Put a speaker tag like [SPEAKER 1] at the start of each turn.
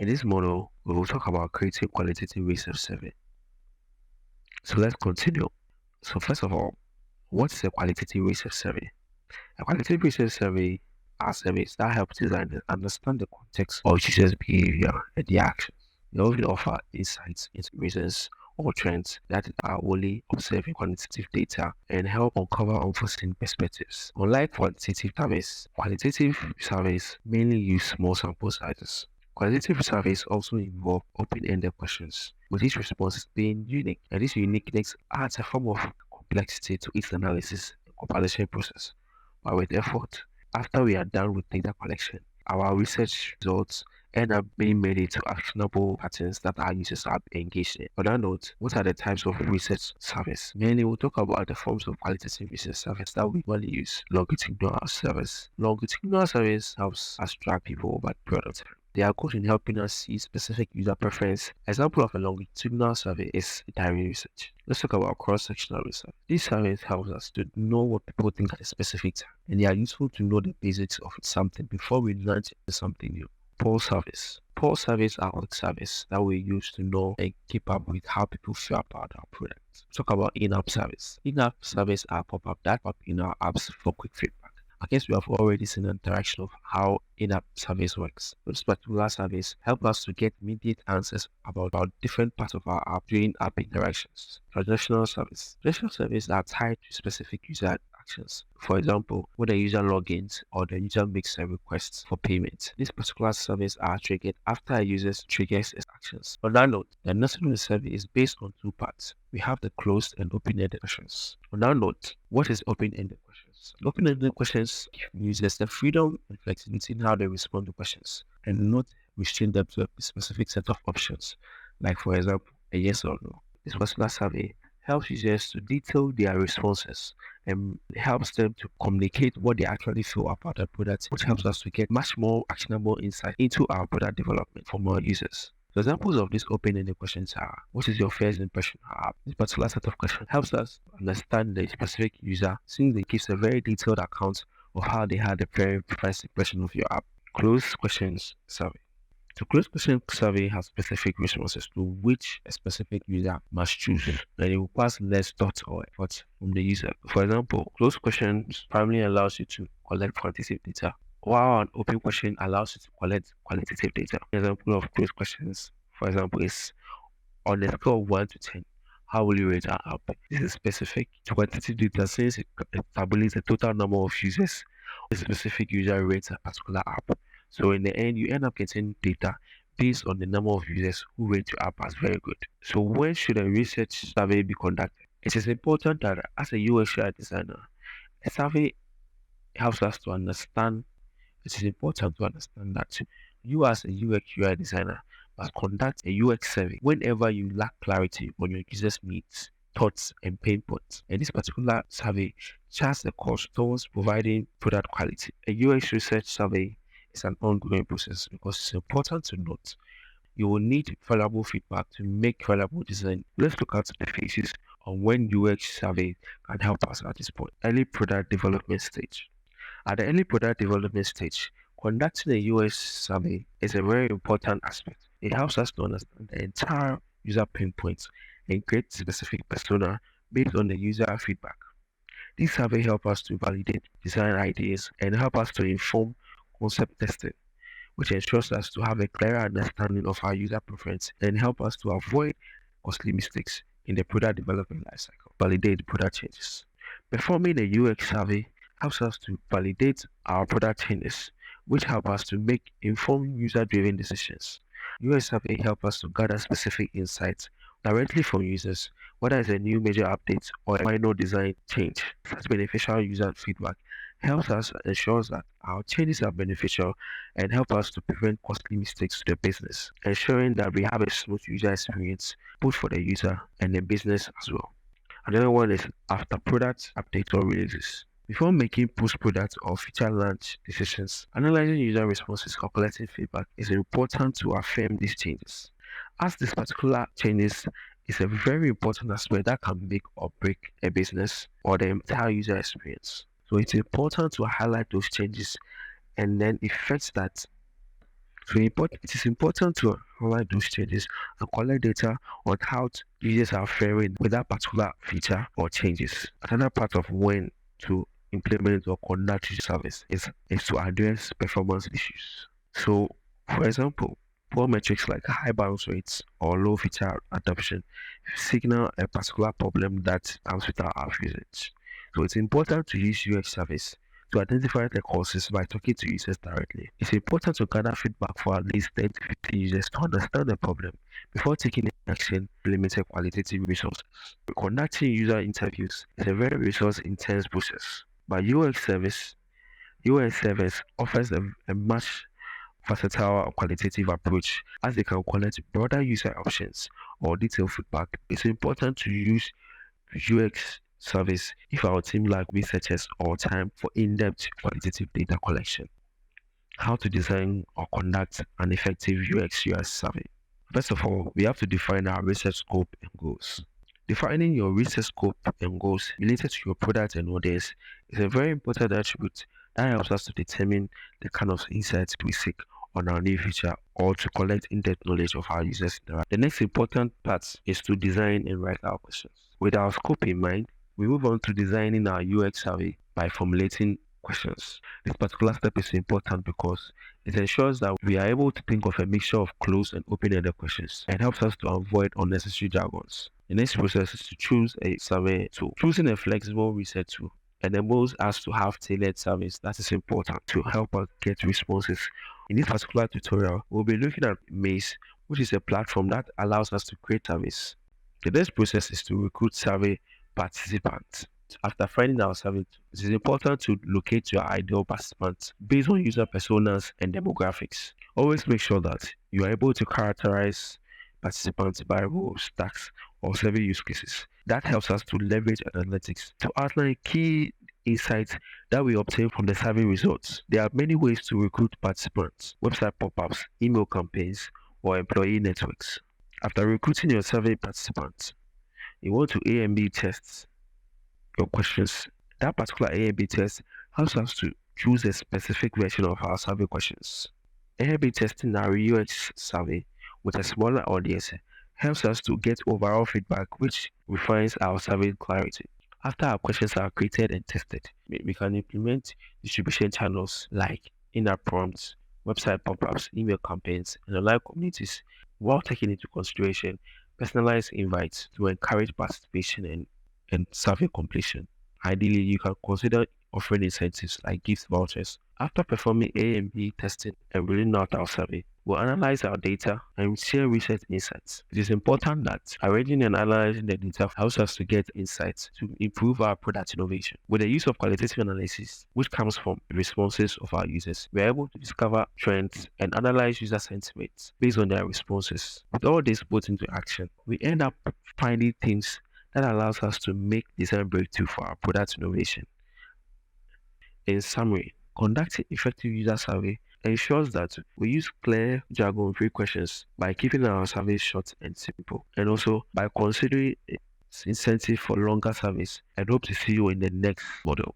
[SPEAKER 1] In this model, we will talk about creating qualitative research survey. So let's continue. So first of all, what is a qualitative research survey? A qualitative research survey are surveys that help designers understand the context of users' behavior and their actions. They often offer insights into reasons or trends that are only observing quantitative data and help uncover unforeseen perspectives. Unlike qualitative surveys mainly use small sample sizes. Qualitative surveys also involve open-ended questions, with each response being unique, and this uniqueness adds a form of complexity to its analysis and compilation process. But with effort, after we are done with data collection, our research results end up being made into actionable patterns that our users are engaged in. On that note, what are the types of research surveys? Mainly, we'll talk about the forms of qualitative research surveys that we usually use. Longitudinal surveys. Longitudinal surveys helps us track people over products. They are good in helping us see specific user preference. Example of a longitudinal survey is diary research. Let's talk about cross-sectional research. These surveys help us to know what people think at a specific time, and they are useful to know the basics of something before we launch into something new. Poll surveys. Poll surveys are quick surveys that we use to know and keep up with how people feel about our products. Talk about in-app surveys. In-app surveys are pop-up that pop in our apps for quick feedback. I guess we have already seen the interaction of how in-app surveys works. Those particular surveys help us to get immediate answers about different parts of our app during app interactions. Transactional surveys. Transactional surveys are tied to specific user actions. For example, when the user logins or the user makes a request for payment. These particular surveys are triggered after a user triggers its actions. On that note, the national survey is based on two parts. We have the closed and open-ended questions. On that note, what is open-ended questions? Open-ended questions give users the freedom and flexibility in how they respond to questions and not restrain them to a specific set of options, like for example, a yes or no. This particular survey helps users to detail their responses and helps them to communicate what they actually feel about the product, which helps us to get much more actionable insight into our product development from our users. The examples of these open-ended questions are: what is your first impression of our app? This particular set of questions helps us understand the specific user since it gives a very detailed account of how they had the very first impression of your app. Closed questions survey. The closed question survey has specific responses to which a specific user must choose, and it will pass less thought or effort from the user. For example, closed questions primarily allows you to collect quantitative data, while an open question allows you to collect qualitative data. An example of closed questions, for example, is on a scale of 1 to 10. How will you rate our app? This is specific to quantitative data since it tabulates the total number of users a specific user rates a particular app. So in the end, you end up getting data based on the number of users who rate your app as very good. So when should a research survey be conducted? It is important that as a UX/UI designer, a survey helps us to understand. It is important to understand that you as a UX/UI designer must conduct a UX survey whenever you lack clarity on your users' needs, thoughts, and pain points. And this particular survey charts the cost towards providing product quality. A UX research survey is an ongoing process because it's important to note you will need valuable feedback to make valuable design. Let's look at the phases on when UX survey can help us at this point. Early product development stage. At the early product development stage, conducting a UX survey is a very important aspect. It helps us to understand the entire user pain points and create specific persona based on the user feedback. These surveys help us to validate design ideas and help us to inform concept testing, which ensures us to have a clearer understanding of our user preference and help us to avoid costly mistakes in the product development lifecycle. Validate product changes. Performing a UX survey helps us to validate our product changes, which help us to make informed user-driven decisions. UX survey help us to gather specific insights directly from users, whether it's a new major update or a minor design change. Such beneficial user feedback helps us ensures that our changes are beneficial and help us to prevent costly mistakes to the business, ensuring that we have a smooth user experience both for the user and the business as well. Another one is after product updates or releases. Before making post-product or feature launch decisions, analyzing user responses or collecting feedback is important to affirm these changes. As this particular changes is a very important aspect that can make or break a business or the entire user experience. So it's important to highlight those changes and then effects that It is important to highlight those changes and collect data on how users are faring with that particular feature or changes. Another part of when to implement or conduct user service is to address performance issues. So, for example, poor metrics like high bounce rates or low feature adoption signal a particular problem that comes with our app usage. So, it's important to use UX service to identify the causes by talking to users directly. It's important to gather feedback for at least 10 to 15 users to understand the problem before taking action to limit qualitative resources. Conducting user interviews is a very resource intense process, but UX service offers a much versatile qualitative approach as they can collect broader user options or detailed feedback. It's important to use UX service if our team lack researchers or time for in-depth qualitative data collection. How to design or conduct an effective UX/UI survey. First of all, we have to define our research scope and goals. Defining your research scope and goals related to your product and audience is a very important attribute that helps us to determine the kind of insights we seek on our new feature or to collect in-depth knowledge of our users. The next important part is to design and write our questions. With our scope in mind, we move on to designing our UX survey by formulating questions. This particular step is important because it ensures that we are able to think of a mixture of closed and open-ended questions and helps us to avoid unnecessary jargons. The next process is to choose a survey tool. Choosing a flexible research tool enables us to have tailored surveys that is important to help us get responses. In this particular tutorial, we'll be looking at Maze, which is a platform that allows us to create surveys. The next process is to recruit survey participants. After finding our survey, it is important to locate your ideal participants based on user personas and demographics. Always make sure that you are able to characterize participants by roles, tasks, or survey use cases. That helps us to leverage analytics to outline key insights that we obtain from the survey results. There are many ways to recruit participants: website pop-ups, email campaigns, or employee networks. After recruiting your survey participants, you want to A and B tests your questions. That particular A and B test helps us to choose a specific version of our survey questions. A and B testing our UX survey with a smaller audience helps us to get overall feedback, which refines our survey clarity. After our questions are created and tested, we can implement distribution channels like in-app prompts, website pop-ups, email campaigns, and online communities, while taking into consideration personalized invites to encourage participation and survey completion. Ideally, you can consider offering incentives like gift vouchers. After performing A and B testing and rolling out our survey, we'll analyze our data and share research insights. It is important that arranging and analyzing the data helps us to get insights to improve our product innovation. With the use of qualitative analysis, which comes from responses of our users, we're able to discover trends and analyze user sentiments based on their responses. With all this put into action, we end up finding things that allows us to make design breakthrough for our product innovation. In summary, conducting effective user survey ensures that we use clear jargon-free questions by keeping our survey short and simple, and also by considering incentive for longer surveys. And hope to see you in the next model.